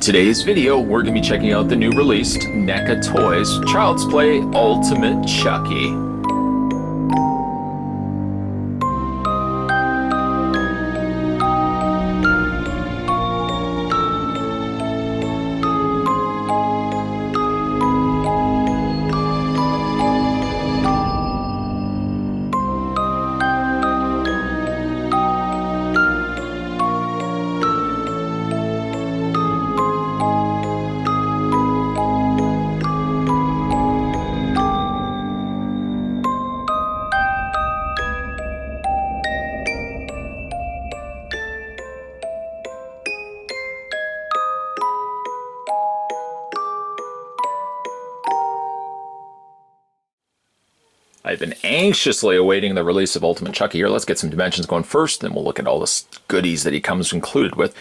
today's video, we're going to be checking out the new released NECA Toys Child's Play Ultimate Chucky. I've been anxiously awaiting the release of Ultimate Chucky here. Let's get some dimensions going first, then we'll look at all the goodies that he comes included with.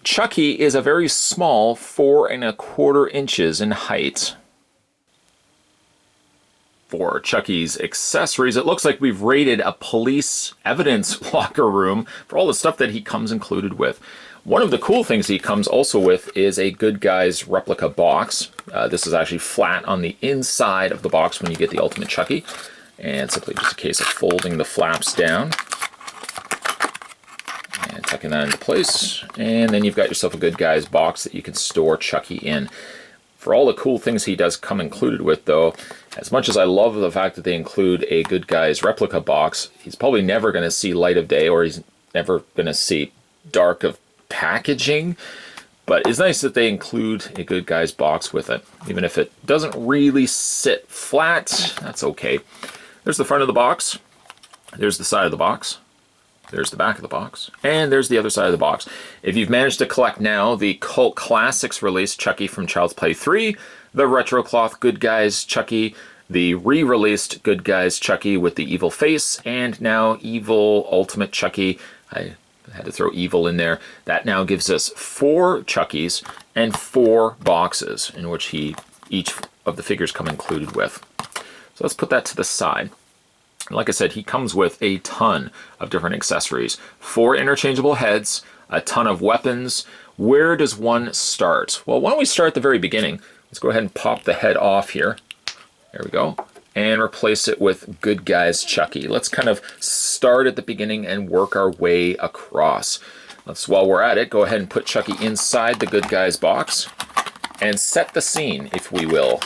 Chucky is a very small 4¼ inches in height. For Chucky's accessories, it looks like we've raided a police evidence locker room for all the stuff that he comes included with. One of the cool things he comes also with is a Good Guys replica box. This is actually flat on the inside of the box when you get the Ultimate Chucky. And simply just a case of folding the flaps down and tucking that into place. And then you've got yourself a Good Guys box that you can store Chucky in. For all the cool things he does come included with, though, as much as I love the fact that they include a Good Guys replica box, he's probably never going to see light of day, or he's never going to see dark of packaging. But it's nice that they include a Good Guys box with it. Even if it doesn't really sit flat, that's okay. There's the front of the box, there's the side of the box, there's the back of the box, and there's the other side of the box. If you've managed to collect now the Cult Classics release Chucky from Child's Play 3, the Retro Cloth Good Guys Chucky, the re-released Good Guys Chucky with the evil face, and now Evil Ultimate Chucky. I had to throw evil in there. That now gives us 4 Chuckies and 4 boxes in which each of the figures come included with. So let's put that to the side. Like I said, he comes with a ton of different accessories. 4 interchangeable heads, a ton of weapons. Where does one start? Well, why don't we start at the very beginning? Let's go ahead and pop the head off here. There we go. And replace it with Good Guys Chucky. Let's kind of start at the beginning and work our way across. While we're at it, go ahead and put Chucky inside the Good Guys box and set the scene, if we will.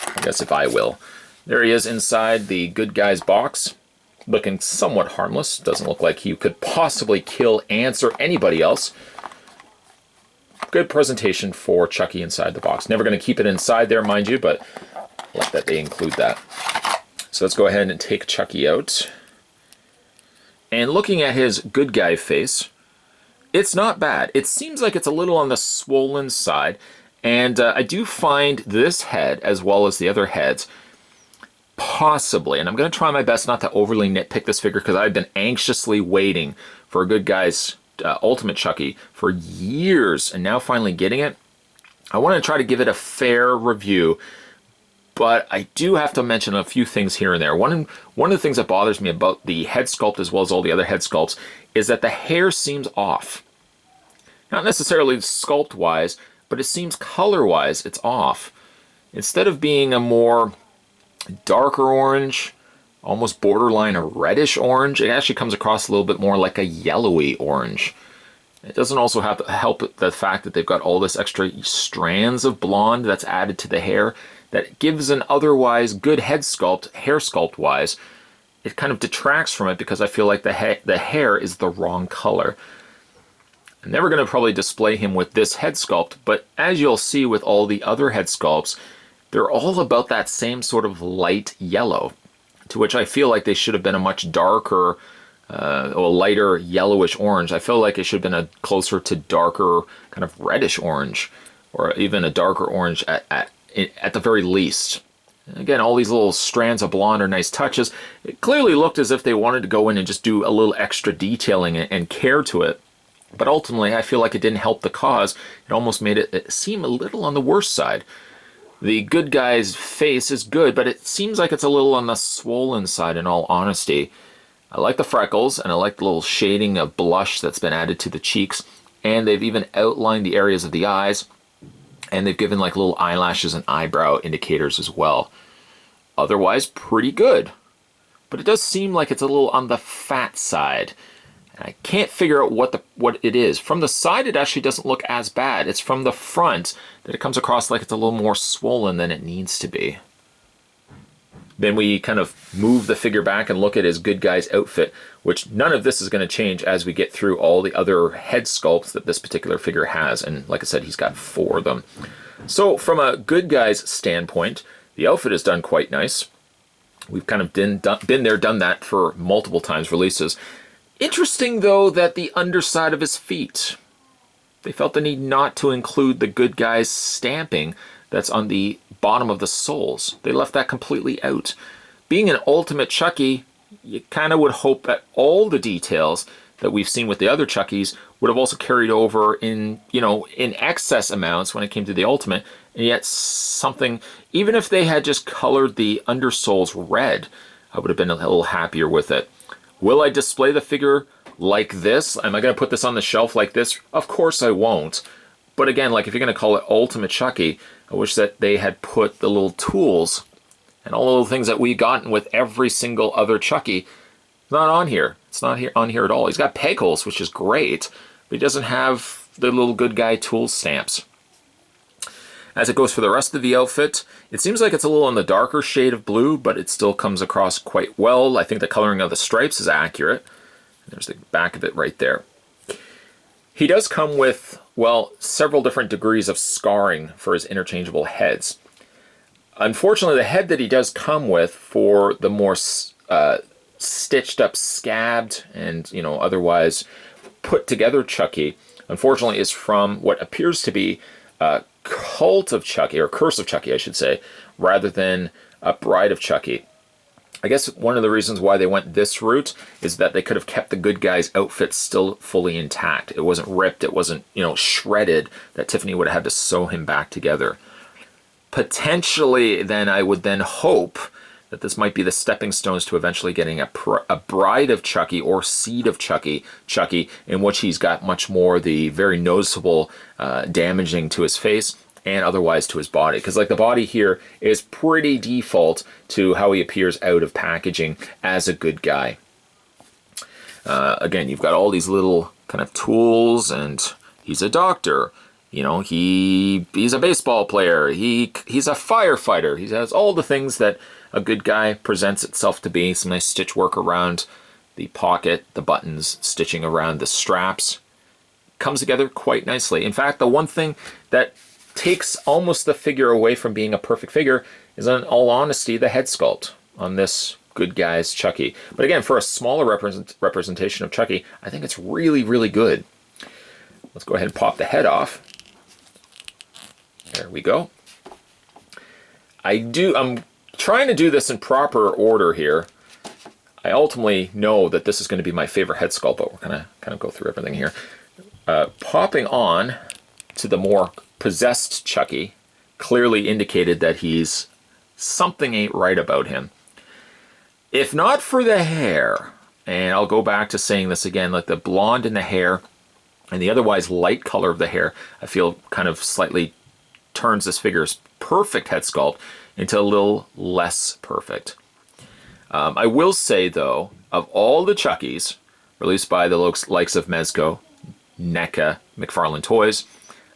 I guess if I will. There he is inside the Good Guys box, looking somewhat harmless. Doesn't look like he could possibly kill ants or anybody else. Good presentation for Chucky inside the box. Never going to keep it inside there, mind you, but I like that they include that. So let's go ahead and take Chucky out. And looking at his Good Guy face, it's not bad. It seems like it's a little on the swollen side, and I do find this head, as well as the other heads, possibly, and I'm going to try my best not to overly nitpick this figure because I've been anxiously waiting for a Good Guys Ultimate Chucky for years, and now finally getting it. I want to try to give it a fair review, but I do have to mention a few things here and there. One of the things that bothers me about the head sculpt, as well as all the other head sculpts, is that the hair seems off. Not necessarily sculpt-wise, but it seems color-wise it's off. Instead of being a more darker orange, almost borderline a reddish orange, it actually comes across a little bit more like a yellowy orange. It doesn't also have to help the fact that they've got all this extra strands of blonde that's added to the hair that gives an otherwise good head sculpt, hair sculpt wise. It kind of detracts from it because I feel like the hair is the wrong color. I'm never going to probably display him with this head sculpt, but as you'll see with all the other head sculpts, they're all about that same sort of light yellow, to which I feel like they should have been a much darker or lighter yellowish orange. I feel like it should have been a closer to darker kind of reddish orange, or even a darker orange at the very least. Again, all these little strands of blonde are nice touches. It clearly looked as if they wanted to go in and just do a little extra detailing and care to it. But ultimately, I feel like it didn't help the cause. It almost made it seem a little on the worse side. The Good Guy's face is good, but it seems like it's a little on the swollen side in all honesty. I like the freckles, and I like the little shading of blush that's been added to the cheeks, and they've even outlined the areas of the eyes. And they've given like little eyelashes and eyebrow indicators as well. Otherwise, pretty good. But it does seem like it's a little on the fat side. I can't figure out what it is. From the side, it actually doesn't look as bad. It's from the front that it comes across like it's a little more swollen than it needs to be. Then we kind of move the figure back and look at his good guy's outfit, which none of this is going to change as we get through all the other head sculpts that this particular figure has. And like I said, he's got 4 of them. So from a good guy's standpoint, the outfit is done quite nice. We've kind of been there, done that for multiple times releases. Interesting, though, that the underside of his feet, they felt the need not to include the good guy's stamping that's on the bottom of the soles. They left that completely out. Being an Ultimate Chucky, you kind of would hope that all the details that we've seen with the other Chuckies would have also carried over in, in excess amounts when it came to the Ultimate, and yet something, even if they had just colored the undersoles red, I would have been a little happier with it. Will I display the figure like this? Am I going to put this on the shelf like this? Of course I won't. But again, like if you're going to call it Ultimate Chucky, I wish that they had put the little tools and all the little things that we've gotten with every single other Chucky. It's not on here. It's not on here at all. He's got peg holes, which is great, but he doesn't have the little good guy tool stamps. As it goes for the rest of the outfit, it seems like it's a little in the darker shade of blue, but it still comes across quite well. I think the coloring of the stripes is accurate. There's the back of it right there. He does come with, well, several different degrees of scarring for his interchangeable heads. Unfortunately, the head that he does come with for the more stitched up, scabbed, and otherwise put together Chucky, unfortunately, is from what appears to be Cult of Chucky, or Curse of Chucky, I should say, rather than a Bride of Chucky. I guess one of the reasons why they went this route is that they could have kept the good guy's outfit still fully intact. It wasn't ripped, it wasn't, shredded, that Tiffany would have had to sew him back together. Potentially, then, I would then hope that this might be the stepping stones to eventually getting a Bride of Chucky or Seed of Chucky, in which he's got much more the very noticeable damaging to his face and otherwise to his body. Because like the body here is pretty default to how he appears out of packaging as a good guy. Again, you've got all these little kind of tools, and he's a doctor. He's a baseball player. He's a firefighter. He has all the things that a good guy presents itself to be. Some nice stitch work around the pocket, the buttons, stitching around the straps. Comes together quite nicely. In fact, the one thing that takes almost the figure away from being a perfect figure is, in all honesty, the head sculpt on this good guy's Chucky. But again, for a smaller representation of Chucky, I think it's really, really good. Let's go ahead and pop the head off. There we go. I'm trying to do this in proper order here. I ultimately know that this is going to be my favorite head sculpt, but we're going to kind of go through everything here. Popping on to the more possessed Chucky clearly indicated that something ain't right about him. If not for the hair, and I'll go back to saying this again, like the blonde in the hair and the otherwise light color of the hair, I feel kind of slightly turns this figure's perfect head sculpt into a little less perfect. I will say, though, of all the Chuckies released by the likes of Mezco, NECA, McFarlane Toys,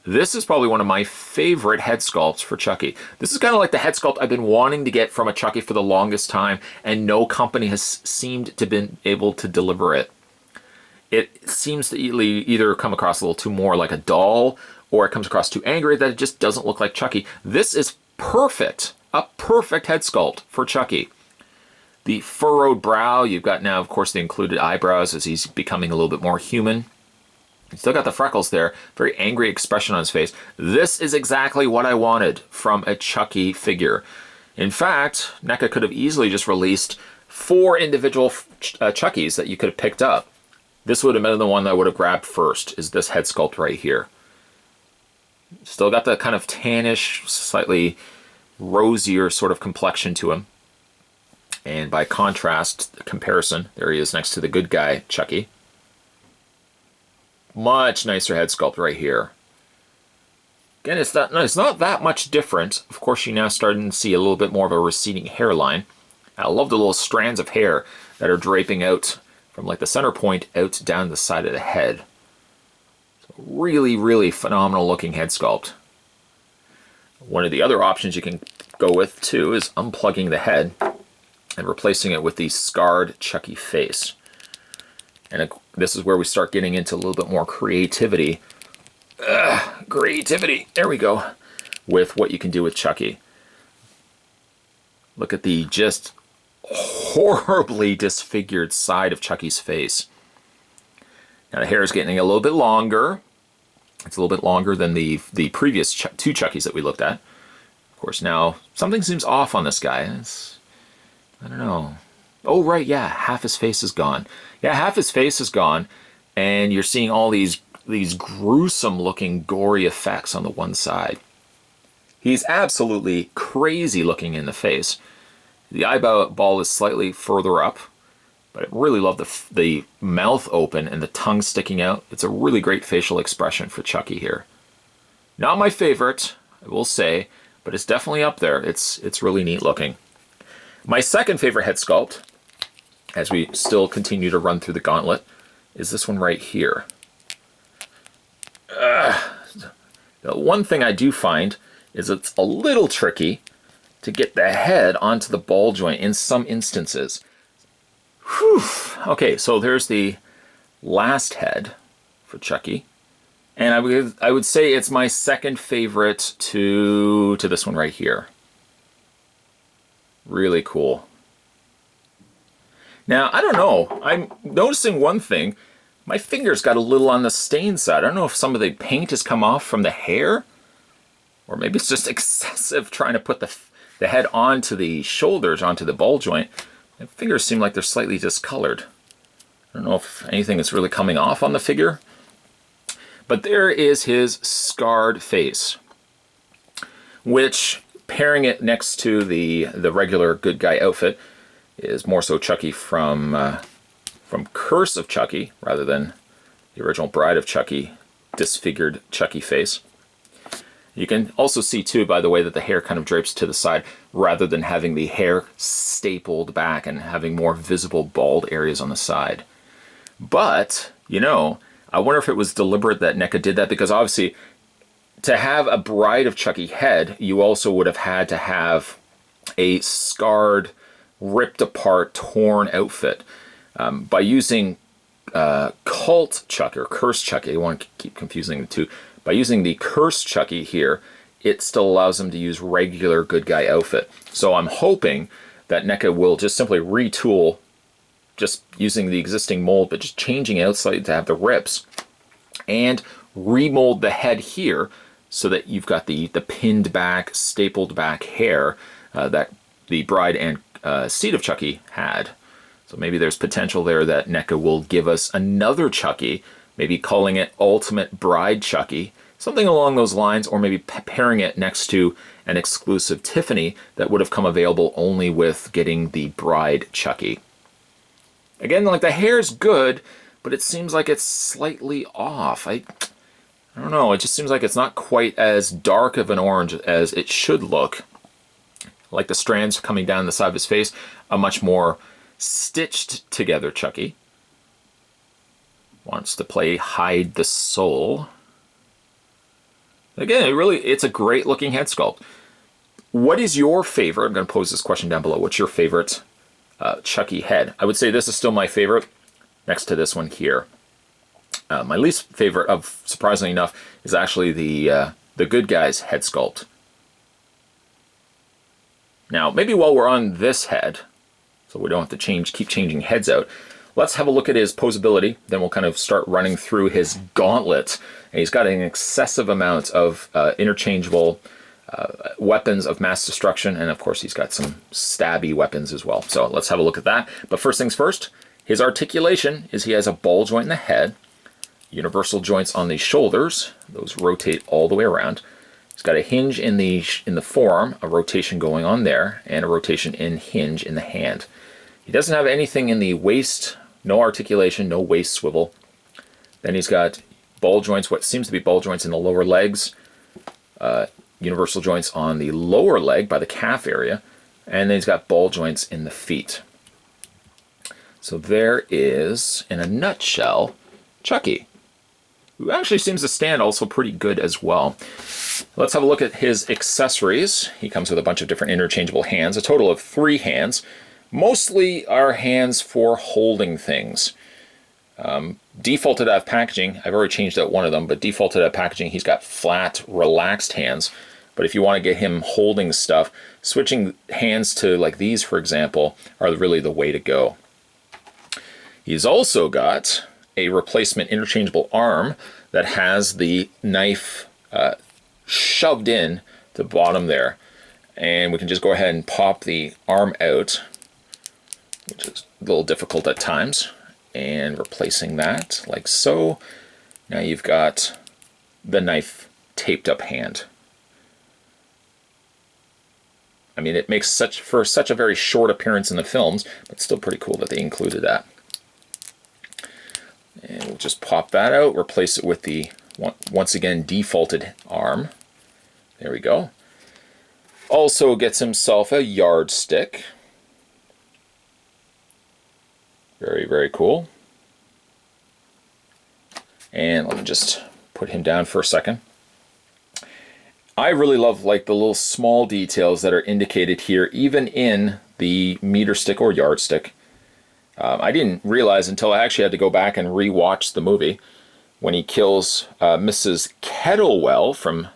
this is probably one of my favorite head sculpts for Chucky. This is kind of like the head sculpt I've been wanting to get from a Chucky for the longest time, and no company has seemed to been able to deliver it. It seems to either come across a little too more like a doll, or it comes across too angry that it just doesn't look like Chucky. This is perfect, a perfect head sculpt for Chucky. The furrowed brow, you've got now, of course, the included eyebrows as he's becoming a little bit more human. He's still got the freckles there, very angry expression on his face. This is exactly what I wanted from a Chucky figure. In fact, NECA could have easily just released 4 individual Chuckies that you could have picked up. This would have been the one that I would have grabbed first, is this head sculpt right here. Still got the kind of tannish, slightly rosier sort of complexion to him. And by contrast, the comparison, there he is next to the good guy, Chucky. Much nicer head sculpt right here. Again, it's not that much different. Of course, you're now starting to see a little bit more of a receding hairline. I love the little strands of hair that are draping out from like the center point out down the side of the head. So really, really phenomenal looking head sculpt. One of the other options you can go with too is unplugging the head and replacing it with the scarred Chucky face. And this is where we start getting into a little bit more creativity. Creativity, there we go, with what you can do with Chucky. Look at the just horribly disfigured side of Chucky's face. Now the hair is getting a little bit longer. It's a little bit longer than the previous two Chuckies that we looked at. Of course, now something seems off on this guy. I don't know. Oh, right, yeah, half his face is gone. Yeah, half his face is gone, and you're seeing all these gruesome looking gory effects on the one side. He's absolutely crazy looking in the face. The eyeball is slightly further up, but I really love the mouth open and the tongue sticking out. It's a really great facial expression for Chucky here. Not my favorite, I will say, but it's definitely up there. It's really neat looking. My second favorite head sculpt, as we still continue to run through the gauntlet, is this one right here. The one thing I do find is it's a little tricky to get the head onto the ball joint in some instances. Whew. Okay, so there's the last head for Chucky. And I would say it's my second favorite to this one right here. Really cool. Now, I don't know. I'm noticing one thing. My finger's got a little on the stain side. I don't know if some of the paint has come off from the hair, or maybe it's just excessive trying to put the head onto the shoulders, onto the ball joint. My fingers seem like they're slightly discolored. I don't know if anything is really coming off on the figure. But there is his scarred face, which, pairing it next to the regular good guy outfit, is more so Chucky from Curse of Chucky, rather than the original Bride of Chucky, disfigured Chucky face. You can also see too, by the way, that the hair kind of drapes to the side, rather than having the hair stapled back and having more visible bald areas on the side. But, you know, I wonder if it was deliberate that NECA did that, because obviously to have a Bride of Chucky head, you also would have had to have a scarred, ripped apart, torn outfit. By using Cult Chucky or Curse Chucky, I want to keep confusing the two. By using the Curse Chucky here, it still allows him to use regular good guy outfit. So I'm hoping that NECA will just simply retool, just using the existing mold, but just changing it out slightly to have the rips, and remold the head here so that you've got the pinned back, stapled back hair that the Bride and Seed of Chucky had. So maybe there's potential there that NECA will give us another Chucky, maybe calling it Ultimate Bride Chucky, something along those lines, or maybe pairing it next to an exclusive Tiffany that would have come available only with getting the Bride Chucky. Again, like, the hair's good, but it seems like it's slightly off. I don't know, it just seems like it's not quite as dark of an orange as it should look. Like the strands coming down the side of his face, a much more stitched together Chucky. Wants to play hide the soul. Again, it's a great looking head sculpt. What is your favorite? I'm going to pose this question down below. What's your favorite Chucky head? I would say this is still my favorite, next to this one here. My least favorite, surprisingly enough, is actually the good guy's head sculpt. Now, maybe while we're on this head, so we don't have to keep changing heads out, let's have a look at his posability. Then we'll kind of start running through his gauntlet. And he's got an excessive amount of interchangeable weapons of mass destruction, and of course he's got some stabby weapons as well. So let's have a look at that. But first things first, his articulation is he has a ball joint in the head, universal joints on the shoulders. Those rotate all the way around. He's got a hinge in the forearm, a rotation going on there, and a rotation in hinge in the hand. He doesn't have anything in the waist, no articulation, no waist swivel. Then he's got ball joints, what seems to be ball joints in the lower legs, universal joints on the lower leg by the calf area, and then he's got ball joints in the feet. So there is, in a nutshell, Chucky, who actually seems to stand also pretty good as well. Let's have a look at his accessories. He comes with a bunch of different interchangeable hands, a total of 3 hands. Mostly are hands for holding things. Defaulted out of packaging, I've already changed out one of them, but defaulted out of packaging, he's got flat, relaxed hands. But if you want to get him holding stuff, switching hands to like these, for example, are really the way to go. He's also got a replacement interchangeable arm that has the knife shoved in the bottom there. And we can just go ahead and pop the arm out, which is a little difficult at times, and replacing that like so. Now you've got the knife taped up hand. I mean, it makes for such a very short appearance in the films, but still pretty cool that they included that. And we'll just pop that out, replace it with the, once again, defaulted arm. There we go. Also gets himself a yardstick. Very, very cool. And let me just put him down for a second. I really love like the little small details that are indicated here, even in the meter stick or yardstick. I didn't realize until I actually had to go back and re-watch the movie when he kills Mrs. Kettlewell from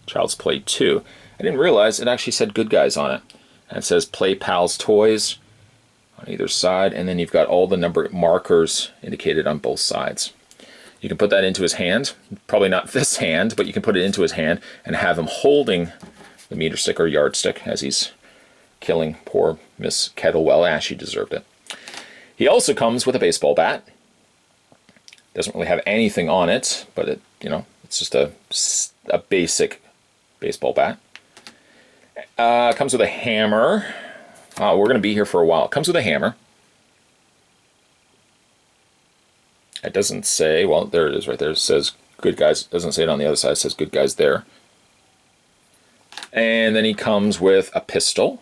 Child's Play 2. I didn't realize it actually said good guys on it. And it says Play Pals Toys on either side, and then you've got all the number markers indicated on both sides. You can put that into his hand, probably not this hand, but you can put it into his hand and have him holding the meter stick or yardstick as he's killing poor Miss Kettlewell, as she deserved it. He also comes with a baseball bat. Doesn't really have anything on it, but it, it's just a basic baseball bat. Comes with a hammer. We're going to be here for a while. It comes with a hammer. It doesn't say, well, there it is right there. It says good guys. It doesn't say it on the other side. It says good guys there. And then he comes with a pistol.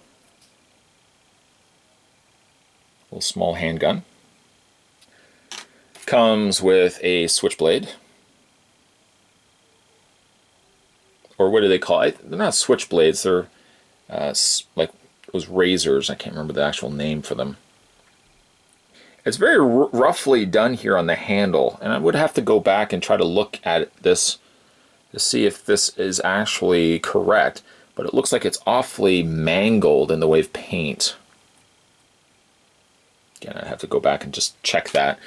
A little small handgun. Comes with a switchblade. Or what do they call it? They're not switchblades. They're like those razors. I can't remember the actual name for them. It's very roughly done here on the handle, and I would have to go back and try to look at this to see if this is actually correct, but it looks like it's awfully mangled in the way of paint. Again, I'd have to go back and just check that.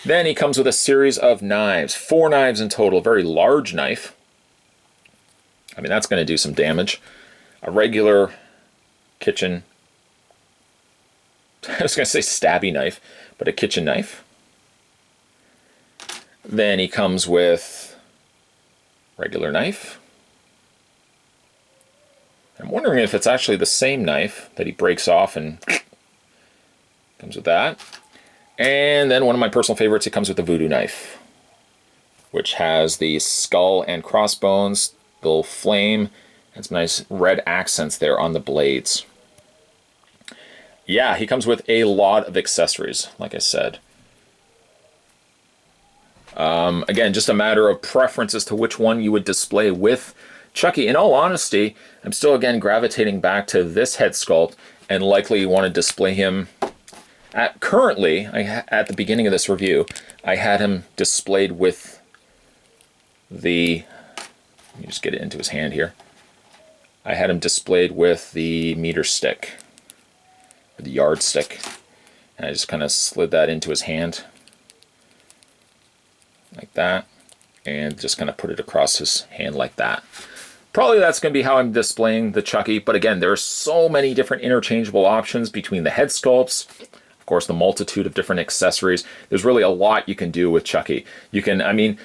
Then he comes with a series of knives, 4 knives in total, very large knife. I mean, that's going to do some damage. A regular kitchen, I was going to say stabby knife, but a kitchen knife. Then he comes with regular knife. I'm wondering if it's actually the same knife that he breaks off and comes with that. And then one of my personal favorites, it comes with the voodoo knife, which has the skull and crossbones, the little flame, and some nice red accents there on the blades. Yeah, he comes with a lot of accessories, like I said. Again, just a matter of preference as to which one you would display with Chucky. In all honesty, I'm still, again, gravitating back to this head sculpt and likely want to display him. Currently, at the beginning of this review, I had him displayed with the... Let me just get it into his hand here. I had him displayed with the meter stick. The yardstick, and I just kind of slid that into his hand like that, and just kind of put it across his hand like that. Probably that's going to be how I'm displaying the Chucky, but again, there are so many different interchangeable options between the head sculpts, of course the multitude of different accessories. There's really a lot you can do with Chucky. You can, I mean,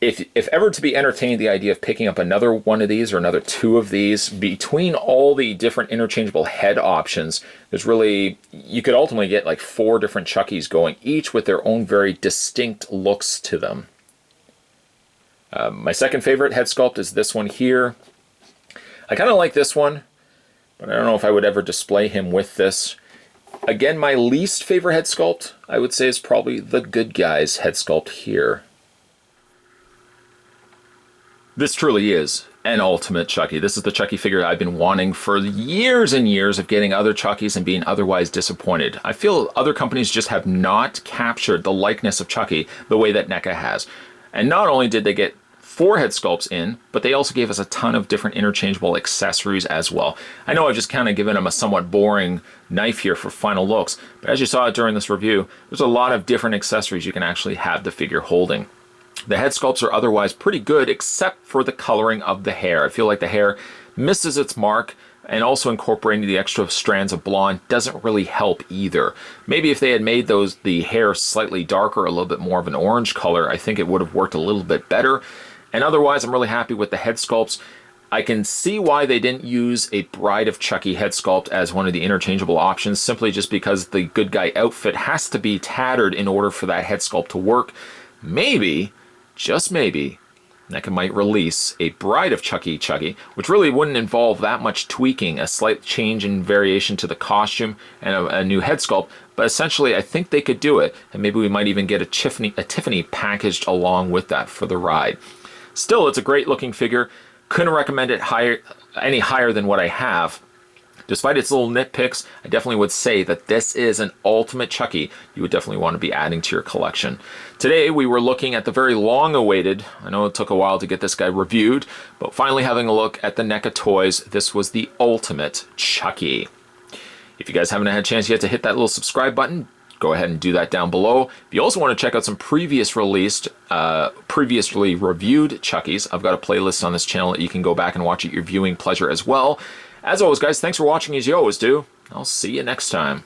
if ever to be entertained the idea of picking up another one of these or another 2 of these, between all the different interchangeable head options, there's really, you could ultimately get like 4 different Chuckies going, each with their own very distinct looks to them. My second favorite head sculpt is this one here. I kind of like this one, but I don't know if I would ever display him with this. Again, my least favorite head sculpt, I would say, is probably the Good Guys head sculpt here. This truly is an ultimate Chucky. This is the Chucky figure I've been wanting for years and years of getting other Chuckies and being otherwise disappointed. I feel other companies just have not captured the likeness of Chucky the way that NECA has. And not only did they get 4 head sculpts in, but they also gave us a ton of different interchangeable accessories as well. I know I've just kind of given them a somewhat boring knife here for final looks, but as you saw during this review, there's a lot of different accessories you can actually have the figure holding. The head sculpts are otherwise pretty good except for the coloring of the hair. I feel like the hair misses its mark, and also incorporating the extra strands of blonde doesn't really help either. Maybe if they had made the hair slightly darker, a little bit more of an orange color, I think it would have worked a little bit better. And otherwise, I'm really happy with the head sculpts. I can see why they didn't use a Bride of Chucky head sculpt as one of the interchangeable options, simply just because the good guy outfit has to be tattered in order for that head sculpt to work. Maybe, just maybe, NECA might release a Bride of Chucky, which really wouldn't involve that much tweaking, a slight change in variation to the costume and a new head sculpt, but essentially I think they could do it, and maybe we might even get a Tiffany packaged along with that for the ride. Still, it's a great looking figure. Couldn't recommend it any higher than what I have. Despite its little nitpicks, I definitely would say that this is an ultimate Chucky you would definitely want to be adding to your collection. Today we were looking at the very long-awaited, I know it took a while to get this guy reviewed, but finally having a look at the NECA toys. This was the ultimate Chucky. If you guys haven't had a chance yet to hit that little subscribe button, go ahead and do that down below. If you also want to check out some previously reviewed Chuckies, I've got a playlist on this channel that you can go back and watch at your viewing pleasure as well. As always, guys, thanks for watching as you always do. I'll see you next time.